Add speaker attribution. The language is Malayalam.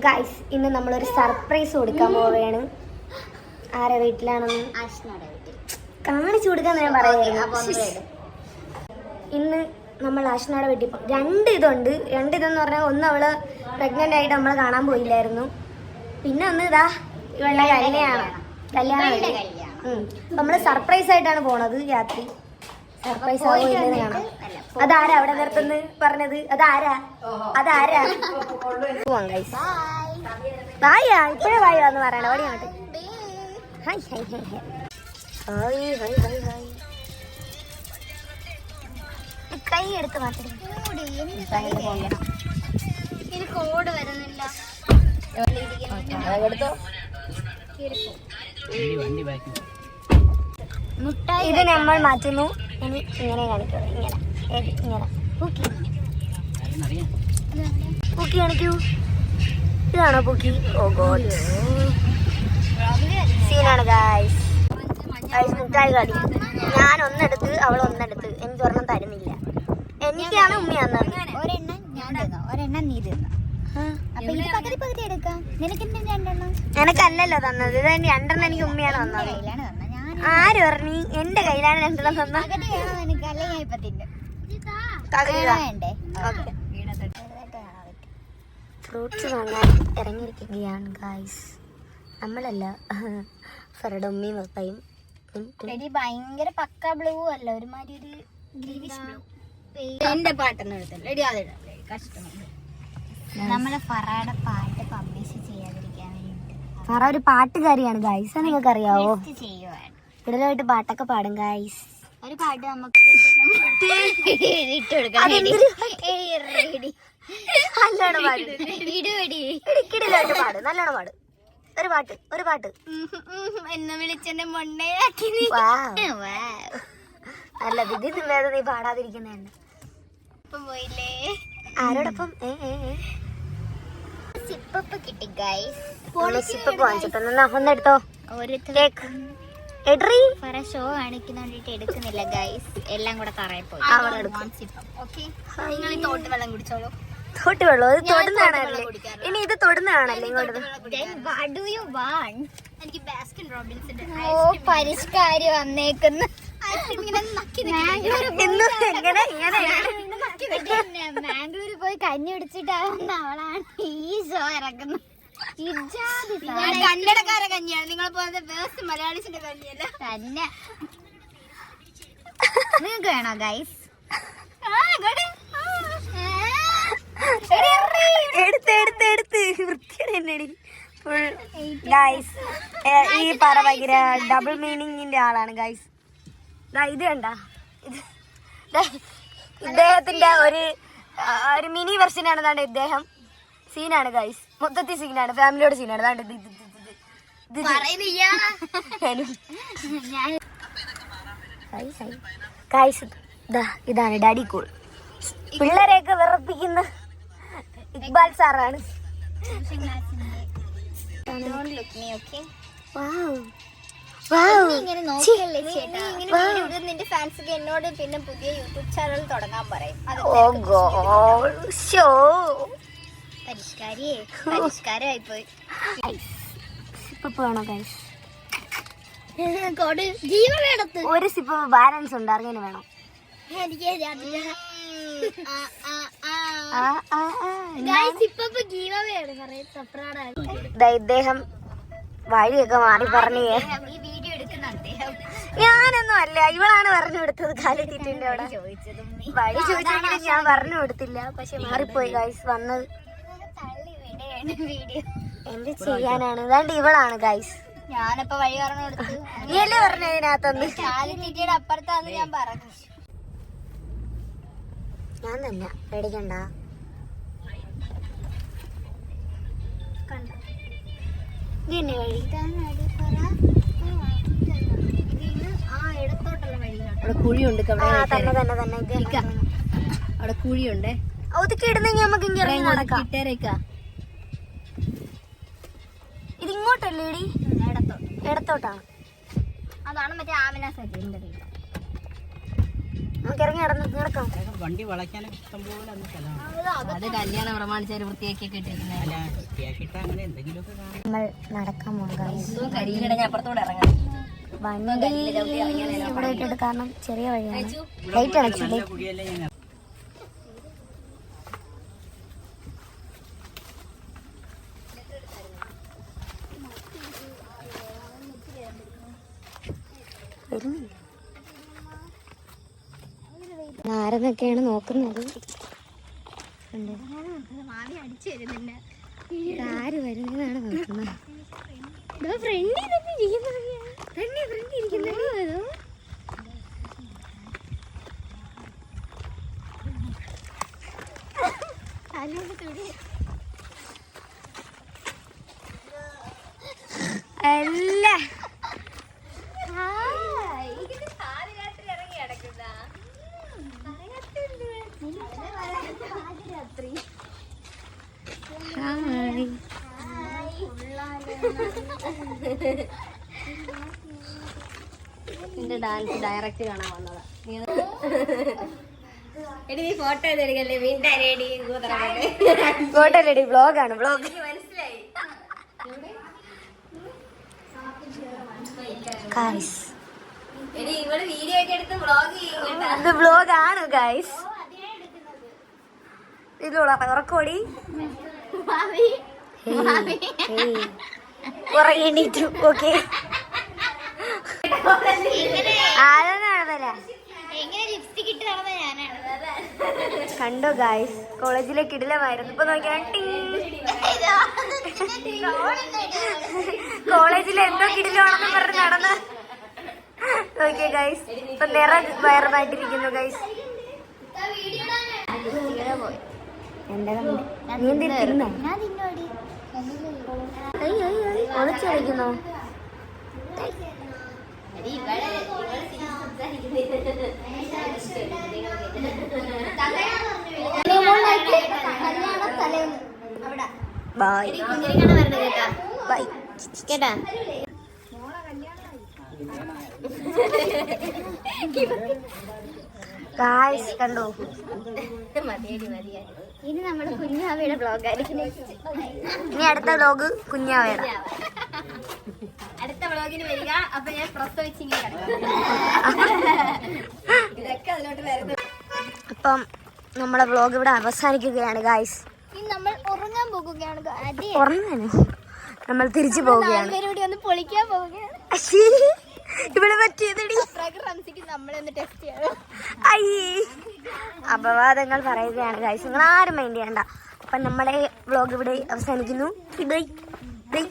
Speaker 1: ഗൈസ് ഇന്ന് നമ്മളൊരു സർപ്രൈസ് കൊടുക്കാൻ പോവുകയാണ്. ആരെ വീട്ടിലാണെന്ന് കാണിച്ചു കൊടുക്കാൻ ഞാൻ പറയുന്നത്. ഇന്ന് നമ്മൾ ആഷ്നയുടെ വീട്ടിൽ പോകും. രണ്ട് ഇതെന്ന് പറഞ്ഞാൽ ഒന്ന് അവള് പ്രഗ്നന്റ് ആയിട്ട് നമ്മളെ കാണാൻ പോയില്ലായിരുന്നു. പിന്നെ ഒന്ന് ഇതാ ഇവളുടെ കല്യാണം. നമ്മള് സർപ്രൈസ് ആയിട്ടാണ് പോണത്. രാത്രി സർപ്രൈസ് ആവുമെന്ന് കാണാം. അതാരാ അവിടെ നിർത്തുന്നു പറഞ്ഞത്? അതാരാ പോവാം ഗൈസ്. വായാ ഇപ്പഴേ വായാന്ന് പറയണ. ഓടി അങ്ങോട്ട്. കൈ എടുത്ത് മാറ്റി കോഡ് വരുന്നില്ല. ഇത് നമ്മൾ മാറ്റുന്നു. ഇനി ഇങ്ങനെ കാണിക്കും. ഇങ്ങനെ പൂക്കി കാണിക്കൂ. ഇതാണോ പൂക്കി? ഓ ഗോഡ്, സീനാണ് ഗൈസ്. മുട്ടായി കളി. ഞാൻ ഒന്നെടുത്ത് അവൾ ഒന്നെടുത്ത്. എനിക്ക് ഒരെണ്ണം തരുന്നില്ല. എനിക്കാണ് ഉമ്മ തന്നത്.
Speaker 2: ഒരെണ്ണം നീ തിന്നു.
Speaker 1: എനക്കല്ലല്ലോ തന്നത്. ഇത് രണ്ടെണ്ണം എനിക്ക് ഉമ്മയാണ് തന്നത്. ആര് പറഞ്ഞു? എന്റെ കയ്യിലാണ് രണ്ടെണ്ണം തന്നത്. ഫ്രൂട്ട്സ് വാങ്ങാൻ ഇറങ്ങിയിരിക്കുകയാണ് ഗൈസ്. നമ്മളല്ല, ഫറയുടെ ഉമ്മയും പപ്പയും.
Speaker 2: ഭയങ്കര പക്ക ബ്ലൂ അല്ല, ഒരുമാതിരി ഒരു ഗ്രീനിഷ് ബ്ലൂ. എന്റെ പാട്ടൊന്നും എടുത്തില്ല. കഷ്ടമാണ്. നമ്മളെ ഫറയുടെ പാട്ട് പബ്ലിഷ് ചെയ്യാതിരിക്കാൻ വേണ്ടിട്ട്.
Speaker 1: ഫറ ഒരു പാട്ടുകാരിയാണ് ഗൈസ്. നിങ്ങൾക്ക് അറിയാവോ?
Speaker 2: ചെയ്യുവാണ്.
Speaker 1: കൂടുതലായിട്ട് പാട്ടൊക്കെ പാടും ഗൈസ്.
Speaker 2: ഒരു പാട്ട് നമുക്ക്
Speaker 1: നല്ലോണം പാട്. ഒരു പാട്ട്
Speaker 2: എന്നെ വിളിച്ചെന്നെ മൊണ്ണയാക്കി.
Speaker 1: നല്ല വിധി വേദന നീ പാടാതിരിക്കുന്നതന്നെ.
Speaker 2: പോയില്ലേ
Speaker 1: ആരോടൊപ്പം?
Speaker 2: സിപ്പപ്പ് കിട്ടി ഗൈസ്.
Speaker 1: സിപ്പപ്പ് വാങ്ങിച്ചിട്ടോ. ഒന്നെടുത്തോ.
Speaker 2: ഫറ ഷോ കാണിക്കുന്ന വേണ്ടിട്ട് എടുക്കുന്നില്ല ഗൈസ്. എല്ലാം കൂടെ തറയിൽ പോയി. നിങ്ങൾ തോട്ട് വെള്ളം കുടിച്ചോളൂ.
Speaker 1: തോട്ട് വെള്ളം അത് തൊടുന്നതാണല്ലേ? ഇനി ഇത് തൊടുന്നതാണല്ലേ ഇങ്ങോട്ട്?
Speaker 2: എനിക്ക് ബാസ്കിൻ റോബിൻസിന്റെ പരിഷ്കാരി വന്നേക്കുന്നു. മാംഗ്ലൂരിൽ പോയി കഞ്ഞി പിടിച്ചിട്ടാവുന്ന അവളാണ് ഈ ഷോ ഇറക്കുന്നത്. കന്നഡക്കാരെ കഞ്ഞിയാണ്. നിങ്ങൾ പോലത്തെ മലയാളീസിന്റെ കഞ്ഞിയല്ല തന്നെ. നിങ്ങൾക്ക് വേണോ ഗൈസ്?
Speaker 1: ഈ പറ ഭയങ്കര ഡബിൾ മീനിങ്ങിന്റെ ആളാണ് ഗൈസ്. ഇത് കണ്ട, ഇദ്ദേഹത്തിന്റെ ഒരു മിനി വെർഷനാണ്. അതാണ്ട് ഇദ്ദേഹം സീനാണ് ഗൈസ്. മൊത്തത്തിൽ സീനാണ്. ഫാമിലിയോട് സീനാണ്. ഇതാണ് ഡാഡി കൂൾ. പിള്ളേരെയൊക്കെ വിറപ്പിക്കുന്ന ഇക്ബാൽ സാറാണ്.
Speaker 2: നിന്റെ ഫാൻസൊക്കെ എന്നോട് പിന്നെ പുതിയ യൂട്യൂബ് ചാനൽ തുടങ്ങാൻ പറയും. പരിഷ്കാരമായിപ്പോയി.
Speaker 1: ഒരു സിപ്പ് ബാലൻസ് ഉണ്ട്. അങ്ങനെ വേണം. ഇദ്ദേഹം വഴിയൊക്കെ മാറി പറഞ്ഞേ. ഞാനൊന്നും അല്ല, ഇവളാണ് പറഞ്ഞു കൊടുത്തത്. കാലിത്തീറ്റിന്റെ അവിടെ വഴി ചോദിച്ചെങ്കിലും ഞാൻ പറഞ്ഞു കൊടുത്തില്ല. പക്ഷെ മാറിപ്പോയി ഗൈസ്. വന്നത് എന്ത് ചെയ്യാനാണ്? അതാണ്ട് ഇവളാണ് ഗൈസ്.
Speaker 2: ഞാനിപ്പോ വഴി പറഞ്ഞു കൊടുത്തു.
Speaker 1: നീയല്ലേ പറഞ്ഞതിനകത്തൊന്ന്
Speaker 2: കാലിത്തീറ്റയുടെ അപ്പുറത്താന്ന് ഞാൻ പറഞ്ഞു.
Speaker 1: ഞാൻ തന്നെ പേടിക്കണ്ട.
Speaker 2: ഇതിന്റെ വഴി
Speaker 1: അവിടെ കുഴിയുണ്ട്. അവിടെ കുഴിയുണ്ട്. ഒതുക്കി ഇടുന്നെങ്കിൽ നമുക്ക് ഇട്ടേരേക്കാ. ഇതിങ്ങോട്ടല്ലേ ഇടി? ഇടത്തോട്ടാണ്.
Speaker 2: അതാണ് മറ്റേ ആമിന സജീവിന്റെ വീട്.
Speaker 1: നമുക്ക് ഇറങ്ങി നടക്കാം.
Speaker 3: വണ്ടി വളയ്ക്കാനൊക്കെ ഇഷ്ടം പോലെ അന്ന് സ്ഥലമാണ്.
Speaker 2: അത് കല്യാണം പ്രമാണിച്ച് ഒരു വൃത്തിയാക്കിയൊക്കെ ഇട്ടിരിക്കുന്നത്.
Speaker 3: അല്ല വൃത്തിയാക്കിയിട്ട് അങ്ങനെ എന്തെങ്കിലുമൊക്കെ കാണാം.
Speaker 1: നമ്മൾ നടക്കാൻ പോകാം.
Speaker 2: കരിയിലടഞ്ഞ അപ്പുറത്തോടെ ഇറങ്ങാം.
Speaker 1: വണ്ടി ഇവിടെ ഇട്ടിട്ട് കാരണം ചെറിയ വഴിയാണ്. ലൈറ്റ് അടച്ചില്ലേ?
Speaker 3: നല്ല കുടിയല്ലേ ഞങ്ങൾ.
Speaker 1: ആരെന്നൊക്കെയാണ് നോക്കുന്നത്. ആര് വരുന്നതാണ് നോക്കുന്നത്. അല്ല
Speaker 2: നിന്റെ ഡാൻസ് ഡയറക്റ്റ് കാണാൻ വന്നതാ. എടി നീ ഫോട്ടോ എടുക്കല്ലേ? വീണ്ടും റെഡി
Speaker 1: ഫോട്ടോ റെഡി. വ്ളോഗാണ് വ്ളോഗ്.
Speaker 2: മനസ്സിലായി.
Speaker 1: ഗായ്സ്
Speaker 2: എടി ഇവള് വീഡിയോ ഒക്കെ എടുത്ത് വ്ളോഗ് ചെയ്യും കേട്ടാ.
Speaker 1: ഇത് വ്ളോഗാണ് ഗായ്സ്. ഇതിലൂടെ ഉറക്കോടി ഉറങ്ങേണ്ടിട്ടു. ഓക്കെ ആരാണല്ല
Speaker 2: എങ്ങനെ ലിപ്സ്റ്റിക് ഇട്ട് നടന്ന ഞാനാണ്.
Speaker 1: കണ്ടോ ഗായ്സ്, കോളേജിലെ കിടിലമായിരുന്നു. ഇപ്പൊ നോക്കിയാൽ കോളേജിലെ എന്തോ കിടിലാണെന്ന് പറഞ്ഞ് നടന്ന് നോക്കിയ ഗായ്സ്. ഇപ്പൊ നിറ വയറുമായിട്ടിരിക്കുന്നു ഗായ്സ്. എന്താ നീ എന്തിരുന്നോ? ഒളിച്ചു കളിക്കുന്നോ? ബൈ ബൈ
Speaker 2: കേട്ടാ.
Speaker 1: ഗായ്സ് കണ്ടോ?
Speaker 2: ഇനി നമ്മുടെ കുഞ്ഞാവയുടെ ബ്ലോഗായിരിക്കും.
Speaker 1: ഇനി അടുത്ത വ്ലോഗ് കുഞ്ഞാവേട.
Speaker 2: അടുത്ത വ്ളോഗിന് വരിക. അപ്പൊ ഞാൻ പ്രസവിച്ചിങ്ങനെ ഇതൊക്കെ അതിലോട്ട് വരുന്നത്.
Speaker 1: അപ്പം നമ്മുടെ വ്ലോഗ് ഇവിടെ അവസാനിക്കുകയാണ് ഗായ്സ്.
Speaker 2: ഇനി നമ്മൾ ഉറങ്ങാൻ പോകുകയാണ്.
Speaker 1: ഉറങ്ങാനോ? നമ്മൾ തിരിച്ചു പോവുകയാണ്.
Speaker 2: നാലുപേരോട് ഒന്ന് പൊളിക്കാൻ പോവുകയാണ്.
Speaker 1: ഇവിടെ പറ്റിയതടി.
Speaker 2: റംസിക്ക് നമ്മളെ ഒന്ന് ടെസ്റ്റ് ചെയ്യണം.
Speaker 1: അയ്യേ അപവാദങ്ങൾ പറയുകയാണ് ഗായ്സ്. നിങ്ങൾ ആരും മൈൻഡ് ചെയ്യണ്ട. അപ്പം നമ്മുടെ വ്ലോഗ് ഇവിടെ അവസാനിക്കുന്നു. Bye bye.